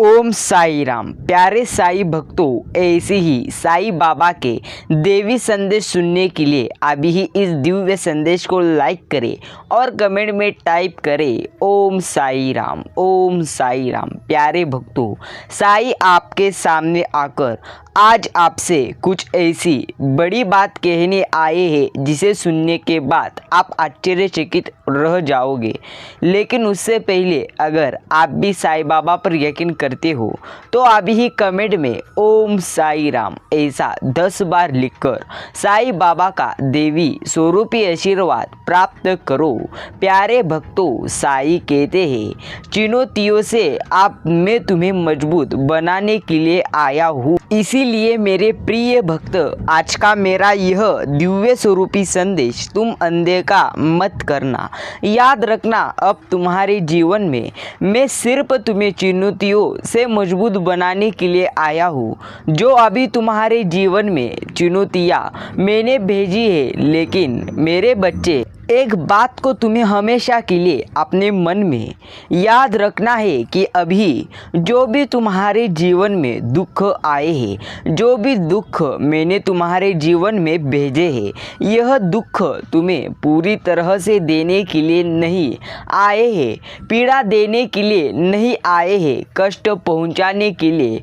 ओम साई राम। प्यारे साई भक्तों, ऐसे ही साई बाबा के देवी संदेश सुनने के लिए अभी ही इस दिव्य संदेश को लाइक करें और कमेंट में टाइप करें ओम साई राम, ओम साई राम। प्यारे भक्तों, साई आपके सामने आकर आज आपसे कुछ ऐसी बड़ी बात कहने आए हैं जिसे सुनने के बाद आप आश्चर्यचकित रह जाओगे। लेकिन उससे पहले अगर आप भी साई बाबा पर यकीन करते हो तो अभी ही कमेंट में ओम साई राम ऐसा 10 बार लिखकर साई बाबा का देवी स्वरूपी आशीर्वाद प्राप्त करो। प्यारे भक्तों, साई कहते हैं चुनौतियों से मैं तुम्हें मजबूत बनाने के लिए आया हूँ। इसीलिए मेरे प्रिय भक्त, आज का मेरा यह दिव्य स्वरूपी संदेश तुम अनदेखा मत करना। याद रखना, अब तुम्हारे जीवन में मैं सिर्फ तुम्हें चुनौतियों से मजबूत बनाने के लिए आया हूँ। जो अभी तुम्हारे जीवन में चुनौतियाँ मैंने भेजी है, लेकिन मेरे बच्चे, एक बात को तुम्हें हमेशा के लिए अपने मन में याद रखना है कि अभी जो भी तुम्हारे जीवन में दुख आए हैं, जो भी दुख मैंने तुम्हारे जीवन में भेजे हैं, यह दुख तुम्हें पूरी तरह से देने के लिए नहीं आए हैं, पीड़ा देने के लिए नहीं आए हैं, कष्ट पहुंचाने के लिए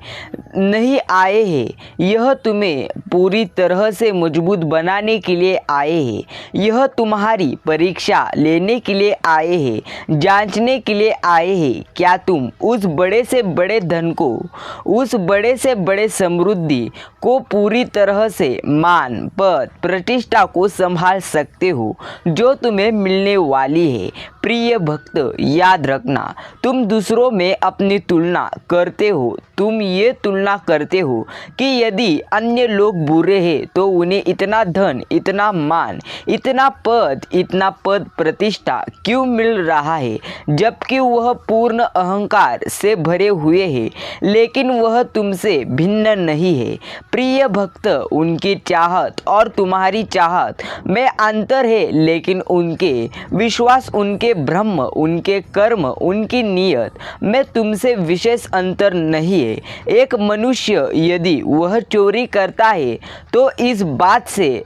नहीं आए हैं। यह तुम्हें पूरी तरह से मजबूत बनाने के लिए आए हैं। यह तुम्हारी परीक्षा लेने के लिए आए हैं, जांचने के लिए आए हैं क्या तुम उस बड़े से बड़े धन को, उस बड़े से बड़े समृद्धि को पूरी तरह से मान, पद, प्रतिष्ठा को संभाल सकते हो जो तुम्हें मिलने वाली है। प्रिय भक्त, याद रखना, तुम दूसरों में अपनी तुलना करते हो। तुम ये तुलना करते हो कि यदि अन्य लोग बुरे हैं तो उन्हें इतना धन, इतना मान, इतना पद प्रतिष्ठा क्यों मिल रहा है, जबकि वह पूर्ण अहंकार से भरे हुए हैं। लेकिन वह तुमसे भिन्न नहीं है। प्रिय भक्त, उनकी चाहत और तुम्हारी चाहत में अंतर है, लेकिन उनके विश्वास, उनके ब्रह्म, उनके कर्म, उनकी नियत में तुमसे विशेष अंतर नहीं है। एक मनुष्य यदि वह चोरी करता है तो इस बात से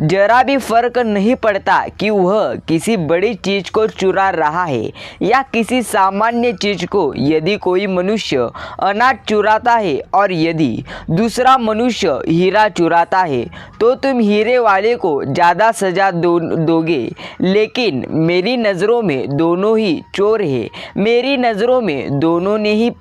जरा भी फर्क नहीं पड़ता कि वह किसी बड़ी चीज को चुरा रहा है या किसी सामान्य चीज को। यदि कोई मनुष्य अनाज चुराता है और यदि दूसरा मनुष्य हीरा चुराता है तो तुम हीरे वाले को ज़्यादा सजा दोगे। लेकिन मेरी नज़रों में दोनों ही चोर हैं। मेरी नज़रों में दोनों ने ही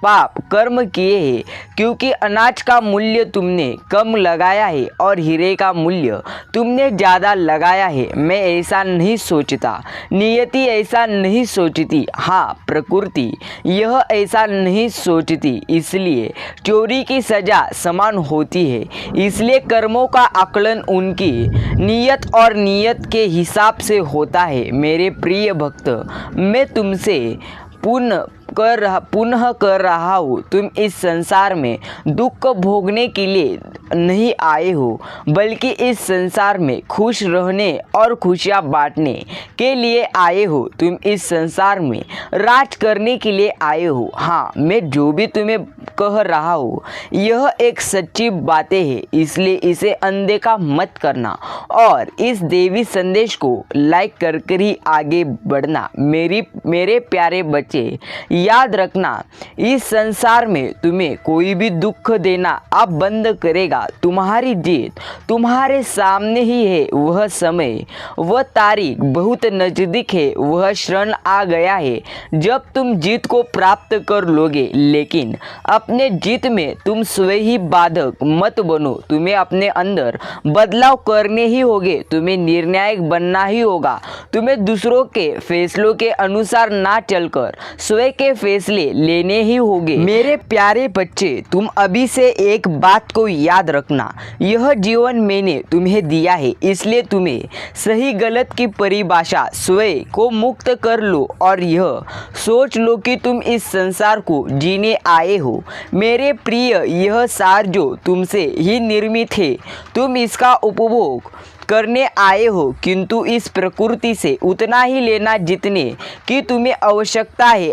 पाप कर्म किए हैं, क्योंकि अनाज का मूल्य तुमने कम लगाया है और हीरे का मूल्य तुमने ज़्यादा लगाया है। मैं ऐसा नहीं सोचता, नियति ऐसा नहीं सोचती, हाँ प्रकृति यह ऐसा नहीं सोचती। इसलिए चोरी की सज़ा समान होती है। इसलिए कर्मों का आकलन उनकी नियत और नियत के हिसाब से होता है। मेरे प्रिय भक्त, मैं तुमसे पुनः कर रहा हूँ, तुम इस संसार में दुख भोगने के लिए नहीं आए हो, बल्कि इस संसार में खुश रहने और खुशियाँ बांटने के लिए आए हो। तुम इस संसार में राज करने के लिए आए हो। हाँ, मैं जो भी तुम्हें कह रहा हूँ यह एक सच्ची बातें है, इसलिए इसे अनदेखा मत करना और इस देवी संदेश को लाइक कर ही आगे बढ़ना। मेरे प्यारे बच्चे, याद रखना, इस संसार में तुम्हें कोई भी दुख देना अब बंद करेगा। तुम्हारी जीत तुम्हारे सामने ही है। वह समय, वह तारीख बहुत नज़दीक है। वह क्षण आ गया है जब तुम जीत को प्राप्त कर लोगे। लेकिन अपने जीत में तुम स्वयं ही बाधक मत बनो। तुम्हें अपने अंदर बदलाव करने ही होंगे। तुम्हें निर्णायक बनना ही होगा। तुम्हें दूसरों के फैसलों के अनुसार ना चलकर स्वयं के फैसले लेने ही होंगे। मेरे प्यारे बच्चे, तुम अभी से एक बात को याद रखना, यह जीवन मैंने तुम्हें दिया है, इसलिए तुम्हें सही गलत की परिभाषा स्वयं को मुक्त कर लो और यह सोच लो कि तुम इस संसार को जीने आए हो। मेरे प्रिय, यह सार जो तुमसे ही निर्मित है, तुम इसका उपभोग करने आए हो, किंतु इस प्रकृति से उतना ही लेना जितने की तुम्हें आवश्यकता है।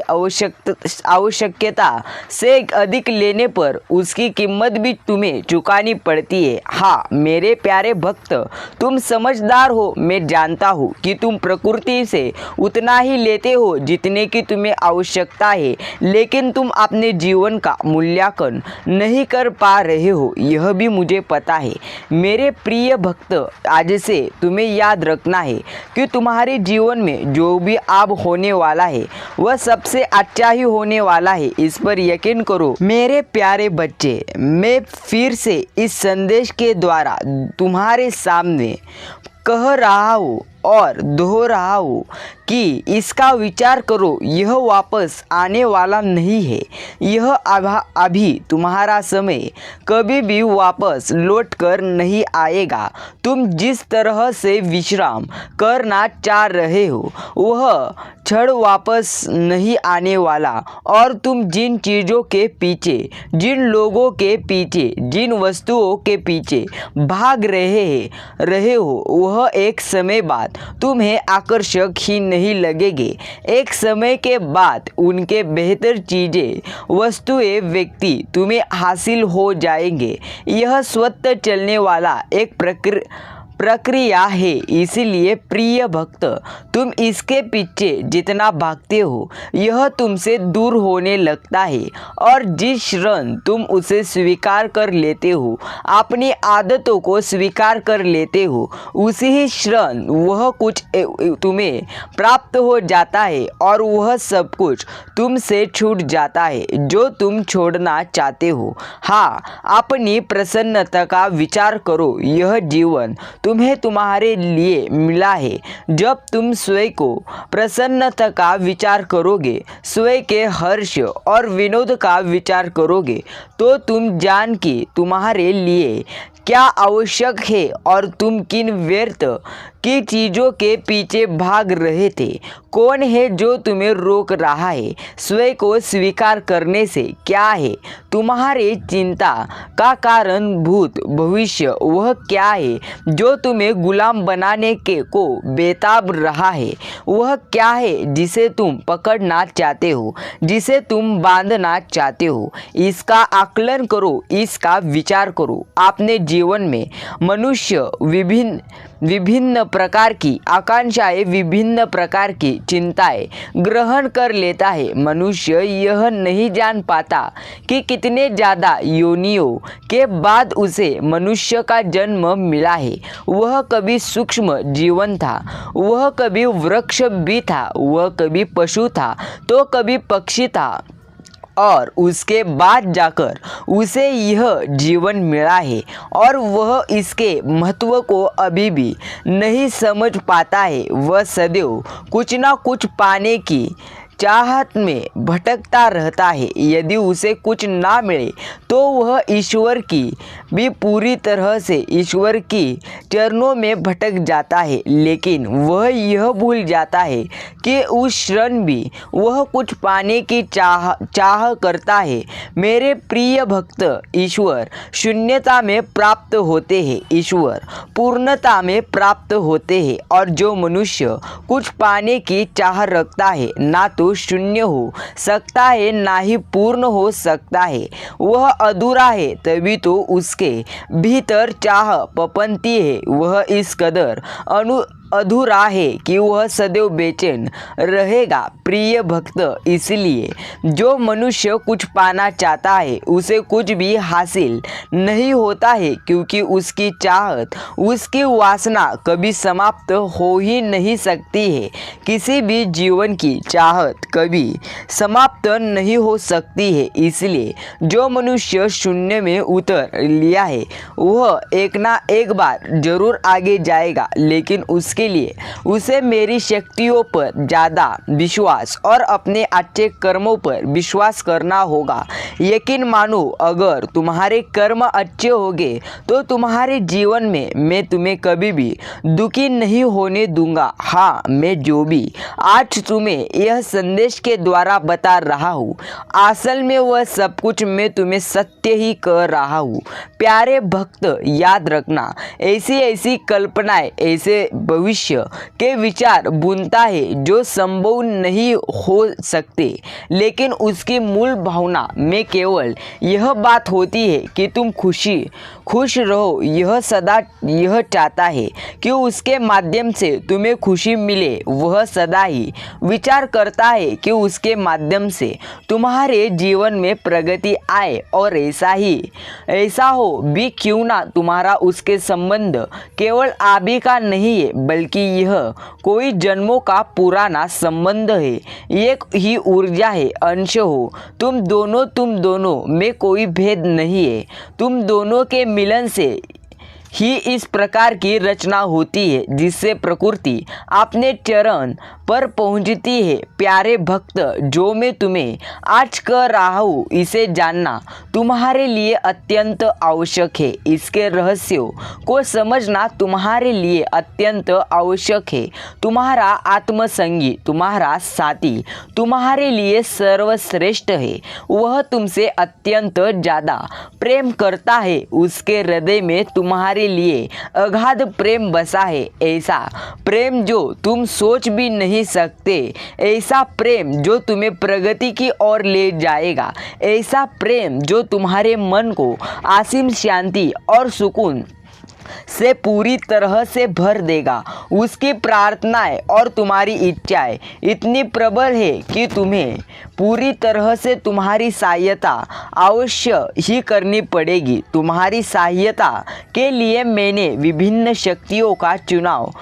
आवश्यकता से अधिक लेने पर उसकी कीमत भी तुम्हें चुकानी पड़ती है। हाँ मेरे प्यारे भक्त, तुम समझदार हो। मैं जानता हूँ कि तुम प्रकृति से उतना ही लेते हो जितने की तुम्हें आवश्यकता है, लेकिन तुम अपने जीवन का मूल्यांकन नहीं कर पा रहे हो, यह भी मुझे पता है। मेरे प्रिय भक्त, आज से तुम्हें याद रखना है कि तुम्हारे जीवन में जो भी अब होने वाला है वह सबसे अच्छा ही होने वाला है, इस पर यकीन करो। मेरे प्यारे बच्चे, मैं फिर से इस संदेश के द्वारा तुम्हारे सामने कह रहा हूँ और दोहरा हूँ कि इसका विचार करो, यह वापस आने वाला नहीं है। यह अभी तुम्हारा समय कभी भी वापस लौट कर नहीं आएगा। तुम जिस तरह से विश्राम करना चाह रहे हो वह क्षण वापस नहीं आने वाला, और तुम जिन चीज़ों के पीछे, जिन लोगों के पीछे, जिन वस्तुओं के पीछे भाग रहे हो वह एक समय बाद तुम्हें आकर्षक ही नहीं लगेंगे। एक समय के बाद उनके बेहतर चीज़ें, वस्तुएं, व्यक्ति तुम्हें हासिल हो जाएंगे। यह स्वतः चलने वाला एक प्रक्रिया है। इसलिए प्रिय भक्त, तुम इसके पीछे जितना भागते हो यह तुमसे दूर होने लगता है, और जिस क्षण तुम उसे स्वीकार कर लेते हो, अपनी आदतों को स्वीकार कर लेते हो, उसी ही क्षण वह कुछ तुम्हें प्राप्त हो जाता है और वह सब कुछ तुमसे छूट जाता है जो तुम छोड़ना चाहते हो। हाँ, अपनी प्रसन्नता का विचार करो। यह जीवन तुम्हें तुम्हारे लिए मिला है। जब तुम स्वयं को प्रसन्नता का विचार करोगे, स्वयं के हर्ष और विनोद का विचार करोगे, तो तुम जान कि तुम्हारे लिए क्या आवश्यक है और तुम किन व्यर्थ की चीज़ों के पीछे भाग रहे थे। कौन है जो तुम्हें रोक रहा है स्वयं को स्वीकार करने से? क्या है तुम्हारे चिंता का कारण? भूत भविष्य वह क्या है जो तुम्हें गुलाम बनाने को बेताब रहा है? वह क्या है जिसे तुम पकड़ना चाहते हो, जिसे तुम बांधना चाहते हो? इसका आकलन करो, इसका विचार करो। आपने जीवन में मनुष्य विभिन्न प्रकार की आकांक्षाएं, विभिन्न प्रकार की चिंताएं ग्रहण कर लेता है। मनुष्य यह नहीं जान पाता कि कितने ज़्यादा योनियों के बाद उसे मनुष्य का जन्म मिला है। वह कभी सूक्ष्म जीवन था, वह कभी वृक्ष भी था, वह कभी पशु था तो कभी पक्षी था, और उसके बाद जाकर उसे यह जीवन मिला है, और वह इसके महत्व को अभी भी नहीं समझ पाता है। वह सदैव कुछ ना कुछ पाने की चाहत में भटकता रहता है। यदि उसे कुछ ना मिले तो वह ईश्वर की भी पूरी तरह से ईश्वर की चरणों में भटक जाता है, लेकिन वह यह भूल जाता है कि उस क्षण भी वह कुछ पाने की चाह करता है। मेरे प्रिय भक्त, ईश्वर शून्यता में प्राप्त होते हैं, ईश्वर पूर्णता में प्राप्त होते हैं, और जो मनुष्य कुछ पाने की चाह रखता है ना तो शून्य हो सकता है ना ही पूर्ण हो सकता है, वह अधूरा है। तभी तो उसके भीतर चाह पनपती है। वह इस कदर अधूरा है कि वह सदैव बेचैन रहेगा। प्रिय भक्त, इसलिए जो मनुष्य कुछ पाना चाहता है उसे कुछ भी हासिल नहीं होता है, क्योंकि उसकी चाहत, उसकी वासना कभी समाप्त हो ही नहीं सकती है। किसी भी जीवन की चाहत कभी समाप्त नहीं हो सकती है। इसलिए जो मनुष्य शून्य में उतर लिया है वह एक ना एक बार जरूर आगे जाएगा, लेकिन उसकी उसके लिए उसे मेरी शक्तियों पर ज़्यादा विश्वास और अपने अच्छे कर्मों पर विश्वास करना होगा। यकीन मानो, अगर तुम्हारे कर्म अच्छे होंगे तो तुम्हारे जीवन में मैं तुम्हें कभी भी दुखी नहीं होने दूंगा। हाँ, मैं जो भी आज तुम्हें यह संदेश के द्वारा बता रहा हूँ, असल में वह सब कुछ मैं तुम्हें सत्य ही कह रहा हूँ। प्यारे भक्त, याद रखना, ऐसी कल्पनाएं, ऐसे भविष्य के विचार बुनता है जो संभव नहीं हो सकते, लेकिन उसकी मूल भावना में केवल यह बात होती है कि तुम खुश रहो। यह सदा यह चाहता है कि उसके माध्यम से तुम्हें खुशी मिले। वह सदा ही विचार करता है कि उसके माध्यम से तुम्हारे जीवन में प्रगति आए, और ऐसा हो भी क्यों ना, तुम्हारा उसके संबंध केवल अभी का नहीं है, बल्कि यह कोई जन्मों का पुराना संबंध है। एक ही ऊर्जा है, अंश हो तुम दोनों में कोई भेद नहीं है। तुम दोनों के मिलन से ही इस प्रकार की रचना होती है जिससे प्रकृति अपने चरण पर पहुंचती है। प्यारे भक्त, जो मैं तुम्हें आज कह रहा हूँ, इसे जानना तुम्हारे लिए अत्यंत आवश्यक है। इसके रहस्यों को समझना तुम्हारे लिए अत्यंत आवश्यक है। तुम्हारा आत्मसंगी, तुम्हारा साथी तुम्हारे लिए सर्वश्रेष्ठ है। वह तुमसे अत्यंत ज़्यादा प्रेम करता है। उसके हृदय में तुम्हारे लिए अगाध प्रेम बसा है, ऐसा प्रेम जो तुम सोच भी नहीं सकते, ऐसा प्रेम जो तुम्हें प्रगति की ओर ले जाएगा, ऐसा प्रेम जो तुम्हारे मन को असीम शांति और सुकून से पूरी तरह से भर देगा। उसकी प्रार्थनाएं और तुम्हारी इच्छाएं इतनी प्रबल है कि तुम्हें पूरी तरह से तुम्हारी सहायता अवश्य ही करनी पड़ेगी। तुम्हारी सहायता के लिए मैंने विभिन्न शक्तियों का चुनाव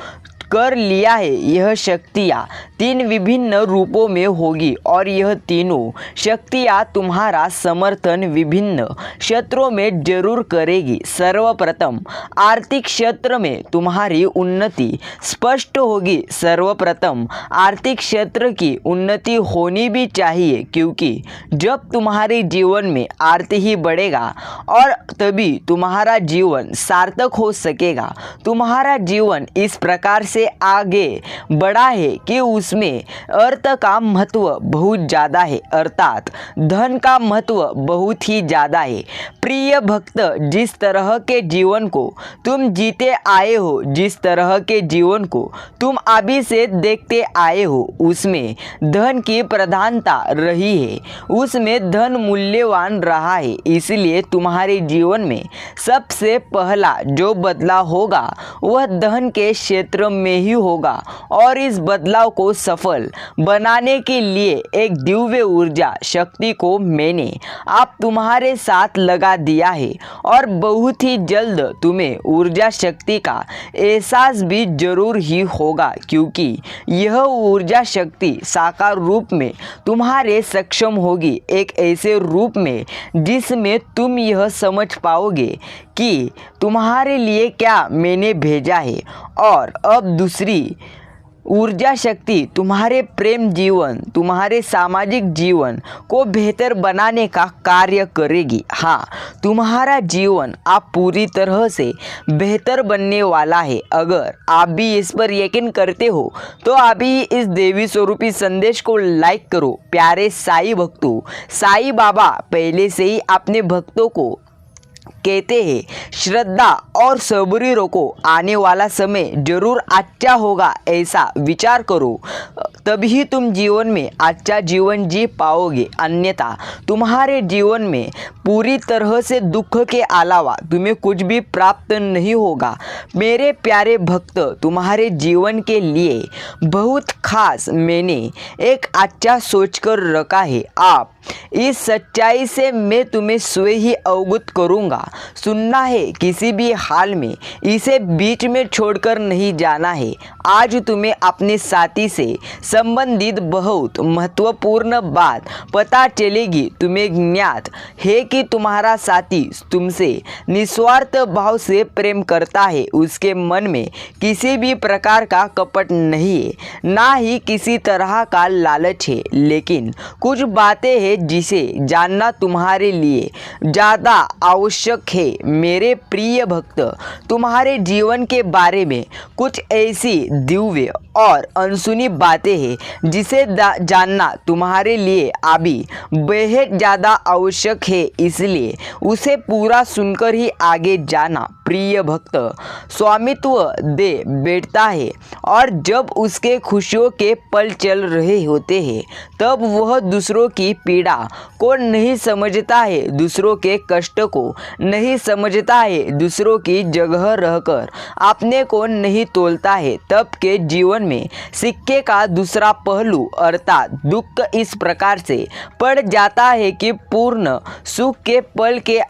कर लिया है। यह शक्तियाँ 3 विभिन्न रूपों में होगी, और यह तीनों शक्तियाँ तुम्हारा समर्थन विभिन्न क्षेत्रों में जरूर करेगी। सर्वप्रथम आर्थिक क्षेत्र में तुम्हारी उन्नति स्पष्ट होगी। सर्वप्रथम आर्थिक क्षेत्र की उन्नति होनी भी चाहिए, क्योंकि जब तुम्हारे जीवन में अर्थ ही बढ़ेगा और तभी तुम्हारा जीवन सार्थक हो सकेगा। तुम्हारा जीवन इस प्रकार से आगे बढ़ा है कि उसमें अर्थ का महत्व बहुत ज़्यादा है, अर्थात धन का महत्व बहुत ही ज़्यादा है। प्रिय भक्त, जिस तरह के जीवन को तुम जीते आए हो, जिस तरह के जीवन को तुम अभी से देखते आए हो, उसमें धन की प्रधानता रही है, उसमें धन मूल्यवान रहा है। इसलिए तुम्हारे जीवन में सबसे पहला जो बदलाव होगा वह धन के क्षेत्र में ही होगा, और इस बदलाव को सफल बनाने के लिए एक दिव्य ऊर्जा शक्ति को मैंने आप तुम्हारे साथ लगा दिया है, और बहुत ही जल्द तुम्हें ऊर्जा शक्ति का एहसास भी जरूर ही होगा, क्योंकि यह ऊर्जा शक्ति साकार रूप में तुम्हारे सक्षम होगी, एक ऐसे रूप में जिसमें तुम यह समझ पाओगे कि तुम्हारे लिए क्या मैंने भेजा है। और अब दूसरी ऊर्जा शक्ति तुम्हारे प्रेम जीवन, तुम्हारे सामाजिक जीवन को बेहतर बनाने का कार्य करेगी। हाँ, तुम्हारा जीवन आप पूरी तरह से बेहतर बनने वाला है। अगर आप भी इस पर यकीन करते हो तो अभी इस देवी स्वरूपी संदेश को लाइक करो। प्यारे साईं भक्तों, साईं बाबा पहले से ही अपने भक्तों को कहते हैं, श्रद्धा और सबूरी रखो, आने वाला समय जरूर अच्छा होगा। ऐसा विचार करो, तभी तुम जीवन में अच्छा जीवन जी पाओगे, अन्यथा तुम्हारे जीवन में पूरी तरह से दुख के अलावा तुम्हें कुछ भी प्राप्त नहीं होगा। मेरे प्यारे भक्त, तुम्हारे जीवन के लिए बहुत खास मैंने एक अच्छा सोचकर रखा है। आप इस सच्चाई से मैं तुम्हें स्वयं ही अवगत करूँगा। सुनना है, किसी भी हाल में इसे बीच में छोड़कर नहीं जाना है। आज तुम्हें अपने साथी से संबंधित बहुत महत्वपूर्ण बात पता चलेगी। तुम्हें ज्ञात है कि तुम्हारा साथी तुमसे निस्वार्थ भाव से प्रेम करता है। उसके मन में किसी भी प्रकार का कपट नहीं है, ना ही किसी तरह का लालच है। लेकिन कुछ बातें हैं जिसे जानना तुम्हारे लिए ज़्यादा आवश्यक है। मेरे प्रिय भक्त, तुम्हारे जीवन के बारे में कुछ ऐसी दिव्य और अनसुनी बातें हैं जिसे जानना तुम्हारे लिए अभी बेहद ज़्यादा आवश्यक है, इसलिए उसे पूरा सुनकर ही आगे जाना। प्रिय भक्त, स्वामित्व दे बैठता है और जब उसके खुशियों के पल चल रहे होते हैं तब वह दूसरों की पीड़ा को नहीं समझता है, दूसरों के कष्ट को नहीं समझता है, दूसरों की जगह रहकर अपने को नहीं तोलता है। तब के जीवन में सिक्के का दूसरा पहलू अर्थात दुख इस प्रकार से पड़ जाता है कि पूर्ण सुख के पल के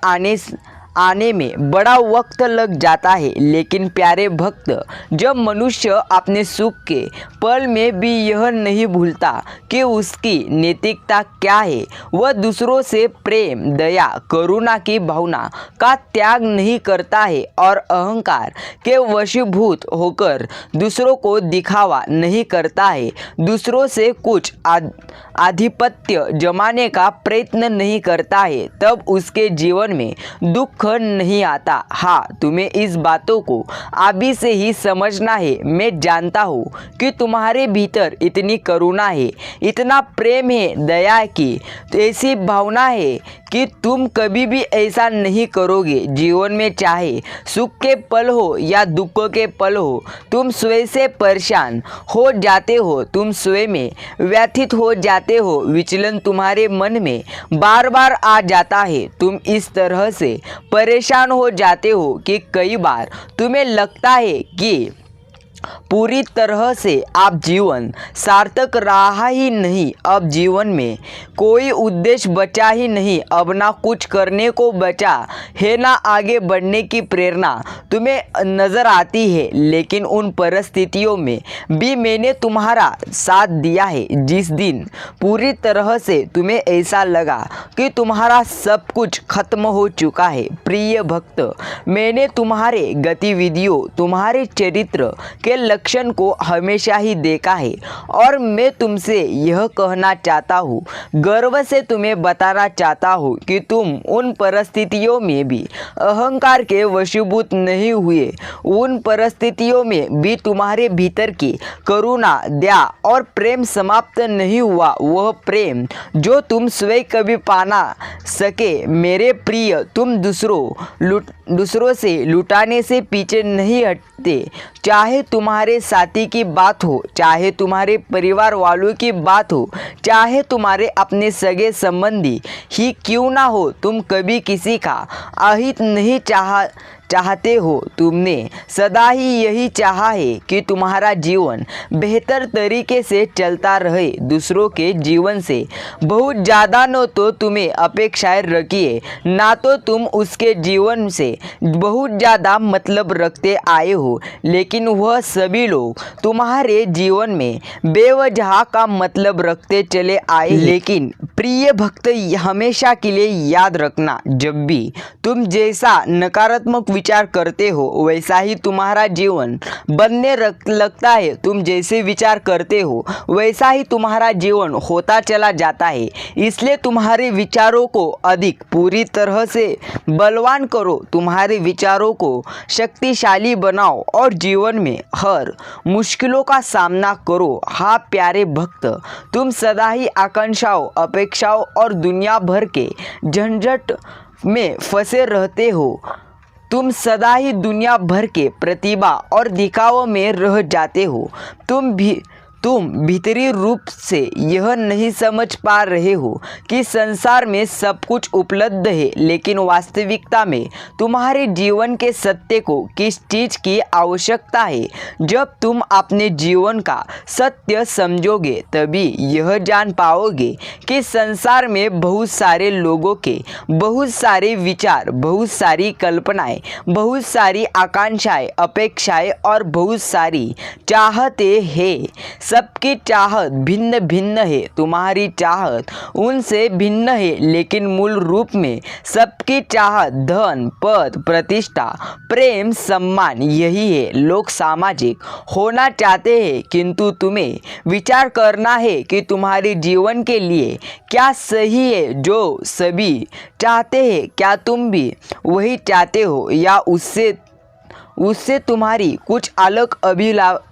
आने में बड़ा वक्त लग जाता है। लेकिन प्यारे भक्त, जब मनुष्य अपने सुख के पल में भी यह नहीं भूलता कि उसकी नैतिकता क्या है, वह दूसरों से प्रेम, दया, करुणा की भावना का त्याग नहीं करता है और अहंकार के वशीभूत होकर दूसरों को दिखावा नहीं करता है, दूसरों से कुछ आधिपत्य जमाने का प्रयत्न नहीं करता है, तब उसके जीवन में दुख नहीं आता। हाँ, तुम्हें इस बातों को अभी से ही समझना है। मैं जानता हूँ कि तुम्हारे भीतर इतनी करुणा है, इतना प्रेम है, दया की ऐसी भावना है कि तुम कभी भी ऐसा नहीं करोगे। जीवन में चाहे सुख के पल हो या दुख के पल हो, तुम स्वयं से परेशान हो जाते हो, तुम स्वयं में व्यथित हो जाते हो, विचलन तुम्हारे मन में बार बार आ जाता है। तुम इस तरह से परेशान हो जाते हो कि कई बार तुम्हें लगता है कि पूरी तरह से आप जीवन सार्थक रहा ही नहीं, अब जीवन में कोई उद्देश्य बचा ही नहीं, अब ना कुछ करने को बचा है, ना आगे बढ़ने की प्रेरणा तुम्हें नज़र आती है। लेकिन उन परिस्थितियों में भी मैंने तुम्हारा साथ दिया है जिस दिन पूरी तरह से तुम्हें ऐसा लगा कि तुम्हारा सब कुछ खत्म हो चुका है। प्रिय भक्त, मैंने तुम्हारे गतिविधियों, तुम्हारे चरित्र के लक्षण को हमेशा ही देखा है और मैं तुमसे यह कहना चाहता हूँ, गर्व से तुम्हें बताना चाहता हूँ कि तुम उन परिस्थितियों में भी अहंकार के वशीभूत नहीं हुए। उन परिस्थितियों में भी तुम्हारे भीतर की करुणा, दया और प्रेम समाप्त नहीं हुआ। वह प्रेम जो तुम स्वयं कभी पाना सके, मेरे प्रिय, तुम दूसरों से लुटाने से पीछे नहीं हटते। चाहे तुम्हारे साथी की बात हो, चाहे तुम्हारे परिवार वालों की बात हो, चाहे तुम्हारे अपने सगे संबंधी ही क्यों ना हो, तुम कभी किसी का अहित नहीं चाहते हो। तुमने सदा ही यही चाहा है कि तुम्हारा जीवन बेहतर तरीके से चलता रहे। दूसरों के जीवन से बहुत ज़्यादा न तो तुम्हें अपेक्षाएं रखिए, ना तो तुम उसके जीवन से बहुत ज़्यादा मतलब रखते आए हो, लेकिन वह सभी लोग तुम्हारे जीवन में बेवजह का मतलब रखते चले आए। लेकिन प्रिय भक्त, हमेशा के लिए याद रखना, जब भी तुम जैसा नकारात्मक विचार करते हो वैसा ही तुम्हारा जीवन बनने लगता है। तुम जैसे विचार करते हो वैसा ही तुम्हारा जीवन होता चला जाता है। इसलिए तुम्हारे विचारों को अधिक पूरी तरह से बलवान करो, तुम्हारे विचारों को शक्तिशाली बनाओ और जीवन में हर मुश्किलों का सामना करो। हाँ प्यारे भक्त, तुम सदा ही आकांक्षाओं, अपेक्षाओं और दुनिया भर के झंझट में फंसे रहते हो। तुम सदा ही दुनिया भर के प्रतिभा और दिखावों में रह जाते हो। तुम भीतरी रूप से यह नहीं समझ पा रहे हो कि संसार में सब कुछ उपलब्ध है, लेकिन वास्तविकता में तुम्हारे जीवन के सत्य को किस चीज़ की आवश्यकता है। जब तुम अपने जीवन का सत्य समझोगे तभी यह जान पाओगे कि संसार में बहुत सारे लोगों के बहुत सारे विचार, बहुत सारी कल्पनाएं, बहुत सारी आकांक्षाएं, अपेक्षाएं और बहुत सारी चाहते हैं। सबकी चाहत भिन्न भिन्न है, तुम्हारी चाहत उनसे भिन्न है, लेकिन मूल रूप में सबकी चाहत धन, पद, प्रतिष्ठा, प्रेम, सम्मान यही है। लोग सामाजिक होना चाहते हैं, किंतु तुम्हें विचार करना है कि तुम्हारे जीवन के लिए क्या सही है। जो सभी चाहते हैं, क्या तुम भी वही चाहते हो या उससे तुम्हारी कुछ अलग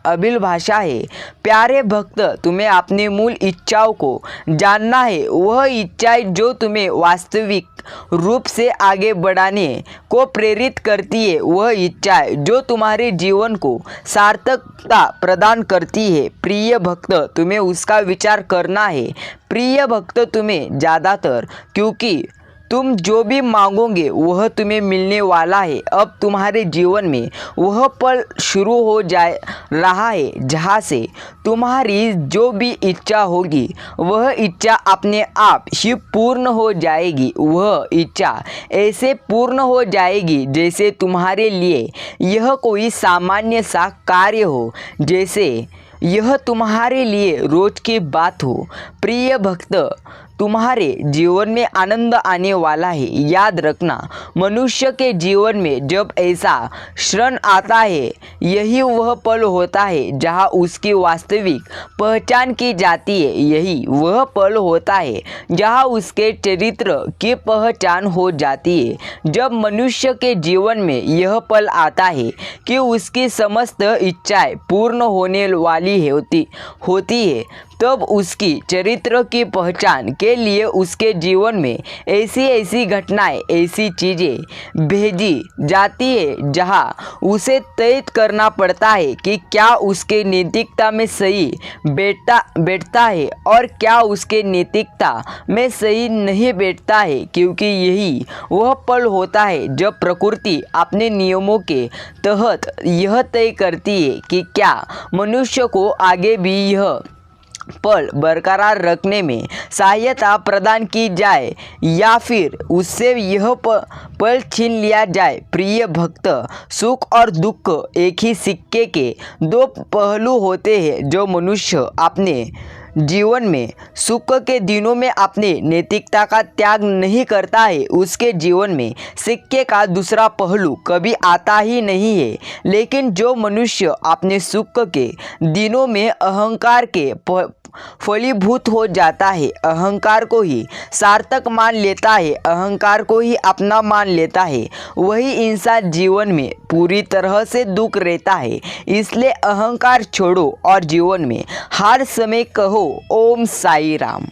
अभिलाषा है। प्यारे भक्त, तुम्हें अपने मूल इच्छाओं को जानना है। वह इच्छाएं जो तुम्हें वास्तविक रूप से आगे बढ़ाने को प्रेरित करती है, वह इच्छाएं जो तुम्हारे जीवन को सार्थकता प्रदान करती है। प्रिय भक्त, तुम्हें उसका विचार करना है। प्रिय भक्त, तुम्हें ज़्यादातर, क्योंकि तुम जो भी मांगोगे वह तुम्हें मिलने वाला है। अब तुम्हारे जीवन में वह पल शुरू हो जाए रहा है जहाँ से तुम्हारी जो भी इच्छा होगी वह इच्छा अपने आप ही पूर्ण हो जाएगी। वह इच्छा ऐसे पूर्ण हो जाएगी जैसे तुम्हारे लिए यह कोई सामान्य सा कार्य हो, जैसे यह तुम्हारे लिए रोज की बात हो। प्रिय भक्त, तुम्हारे जीवन में आनंद आने वाला है। याद रखना, मनुष्य के जीवन में जब ऐसा क्षण आता है, यही वह पल होता है जहाँ उसकी वास्तविक पहचान की जाती है। यही वह पल होता है जहाँ उसके चरित्र की पहचान हो जाती है। जब मनुष्य के जीवन में यह पल आता है कि उसकी समस्त इच्छाएं पूर्ण होने वाली होती है, तब उसकी चरित्र की पहचान के लिए उसके जीवन में ऐसी घटनाएं, ऐसी चीज़ें भेजी जाती है जहां उसे तय करना पड़ता है कि क्या उसके नैतिकता में सही बैठता है और क्या उसके नैतिकता में सही नहीं बैठता है। क्योंकि यही वह पल होता है जब प्रकृति अपने नियमों के तहत यह तय करती है कि क्या मनुष्य को आगे भी यह पल बरकरार रखने में सहायता प्रदान की जाए या फिर उससे यह पल छीन लिया जाए। प्रिय भक्त, सुख और दुख एक ही सिक्के के दो पहलू होते हैं। जो मनुष्य अपने जीवन में सुख के दिनों में अपने नैतिकता का त्याग नहीं करता है, उसके जीवन में सिक्के का दूसरा पहलू कभी आता ही नहीं है। लेकिन जो मनुष्य अपने सुख के दिनों में अहंकार के फलीभूत हो जाता है, अहंकार को ही सार्थक मान लेता है, अहंकार को ही अपना मान लेता है, वही इंसान जीवन में पूरी तरह से दुख रहता है। इसलिए अहंकार छोड़ो और जीवन में हर समय कहो ओम साई राम।